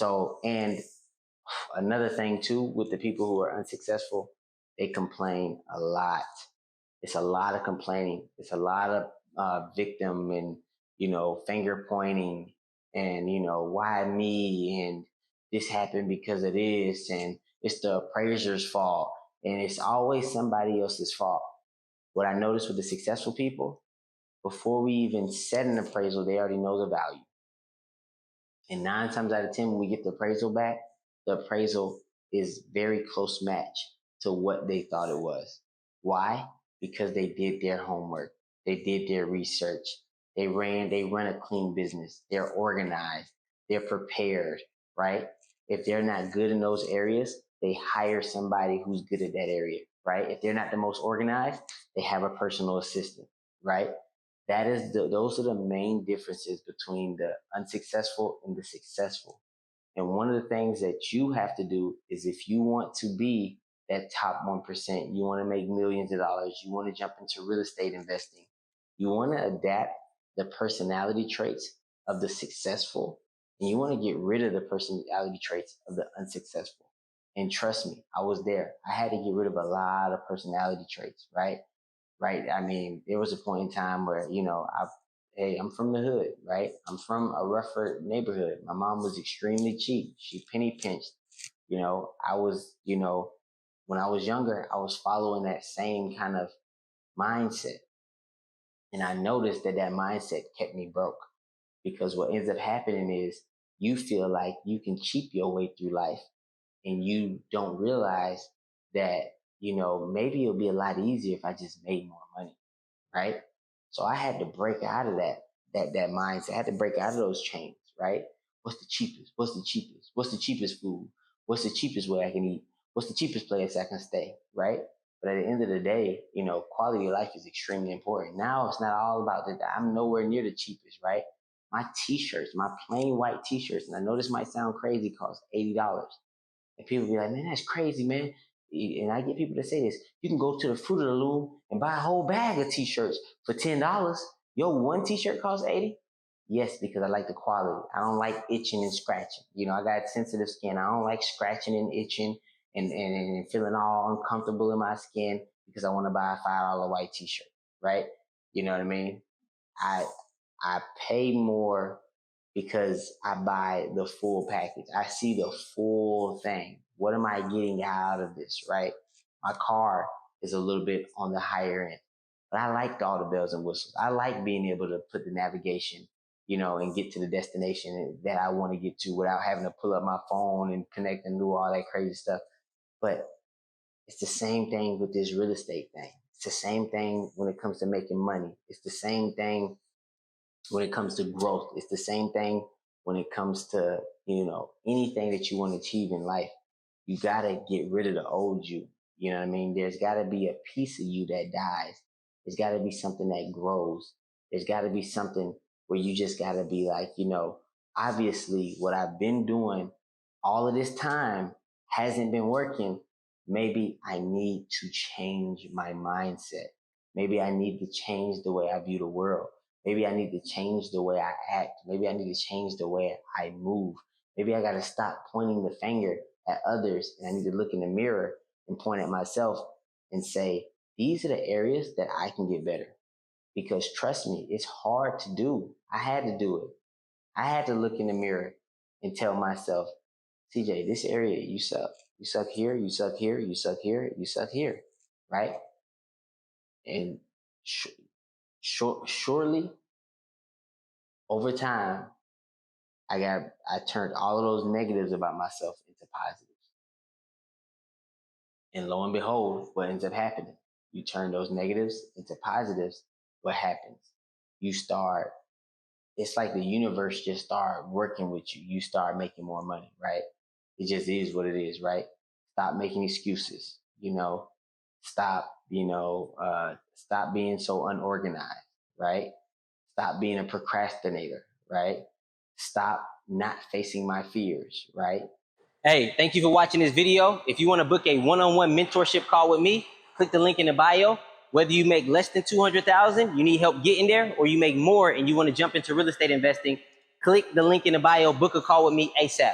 So, and another thing too, with the people who are unsuccessful, they complain a lot. It's a lot of complaining. It's a lot of victim and, finger pointing and, why me? And this happened because of this. And it's the appraiser's fault. And it's always somebody else's fault. What I noticed with the successful people, before we even set an appraisal, they already know the value. And 9 times out of 10, when we get the appraisal back, the appraisal is very close match to what they thought it was. Why? Because they did their homework. They did their research. They run a clean business. They're organized. They're prepared, right? If they're not good in those areas, they hire somebody who's good at that area, right? If they're not the most organized, they have a personal assistant, right? Those are the main differences between the unsuccessful and the successful. And one of the things that you have to do is, if you want to be that top 1%, you want to make millions of dollars, you want to jump into real estate investing, you want to adapt the personality traits of the successful, and you want to get rid of the personality traits of the unsuccessful. And trust me, I was there. I had to get rid of a lot of personality traits, right? I mean, there was a point in time where, I'm from the hood, right? I'm from a rougher neighborhood. My mom was extremely cheap. She penny pinched. I was, when I was younger, I was following that same kind of mindset. And I noticed that mindset kept me broke, because what ends up happening is you feel like you can cheat your way through life, and you don't realize that, maybe it'll be a lot easier if I just made more money, right? So I had to break out of that mindset. I had to break out of those chains, right? What's the cheapest? What's the cheapest? What's the cheapest food? What's the cheapest way I can eat? What's the cheapest place I can stay, right? But at the end of the day, quality of life is extremely important. Now it's not all about that. I'm nowhere near the cheapest, right? My t-shirts, my plain white t-shirts, and I know this might sound crazy, cost $80. And people be like, man, that's crazy, man. And I get people to say this: you can go to the Fruit of the Loom and buy a whole bag of t-shirts for $10. Yo, one t-shirt costs $80? Yes, because I like the quality. I don't like itching and scratching. I got sensitive skin. I don't like scratching and itching and feeling all uncomfortable in my skin because I want to buy a $5 white t-shirt, right? You know what I mean? I pay more because I buy the full package. I see the full thing. What am I getting out of this, right? My car is a little bit on the higher end, but I liked all the bells and whistles. I like being able to put the navigation, and get to the destination that I want to get to without having to pull up my phone and connect and do all that crazy stuff. But it's the same thing with this real estate thing. It's the same thing when it comes to making money. It's the same thing when it comes to growth. It's the same thing when it comes to, anything that you want to achieve in life. You got to get rid of the old you. You know what I mean? There's got to be a piece of you that dies. There's got to be something that grows. There's got to be something where you just got to be like, obviously what I've been doing all of this time hasn't been working. Maybe I need to change my mindset. Maybe I need to change the way I view the world. Maybe I need to change the way I act. Maybe I need to change the way I move. Maybe I got to stop pointing the finger at others, and I need to look in the mirror and point at myself and say, these are the areas that I can get better. Because trust me, it's hard to do. I had to do it. I had to look in the mirror and tell myself, CJ, this area, you suck. You suck here, you suck here, you suck here, you suck here, right? And surely, over time, I turned all of those negatives about myself into positives. And lo and behold, what ends up happening? You turn those negatives into positives. What happens? It's like the universe just start working with you. You start making more money, right? It just is what it is, right? Stop making excuses, stop being so unorganized, right? Stop being a procrastinator, right? Stop not facing my fears, right? Hey, thank you for watching this video. If you want to book a one-on-one mentorship call with me, click the link in the bio. Whether you make less than $200,000, you need help getting there, or you make more and you want to jump into real estate investing, click the link in the bio, book a call with me ASAP.